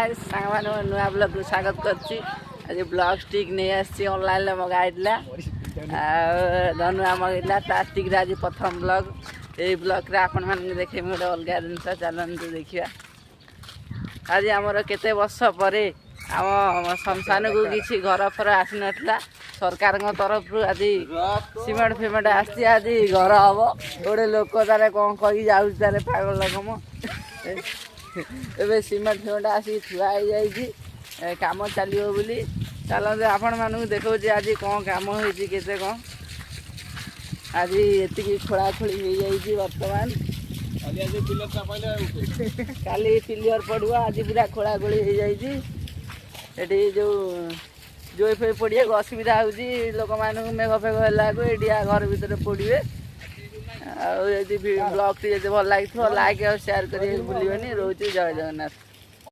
Guys सांग माने नुआ ब्लॉग को स्वागत करछि। आज ब्लॉग स्टिक नहीं आछि ऑनलाइन ले मगाइला आ धनुआ मगाइला प्लास्टिक रे आज प्रथम ब्लॉग ए ब्लॉग रे आपन मान देखे मोर अलगा दिन से चलन देखिया। आज हमर केते वर्ष परे हम संस्थान को किसी घर फर आसी नथला सरकार तरफ आज सीमेंट फेमेंट आसी आज घर हम गोटे लोक तारे कौन कही जाऊँ तारे पागल लोक ए सीमेंट फेमेंट आसिक थुआ हो कम चलो बोली चलते आपण मानक देखा आज कौन कम होती कौन आज ये खोलाखोली हो जाए बर्तमान काली पिलियर पड़ो आज पूरा खोलाखोली हो जाए जो जो पड़े असुविधा हो लोक मान मेघ फेघ है घर भितर पड़े ब्लॉग टी भल लगे लाइक और शेयर कर भूलि रोचे जय जगन्नाथ।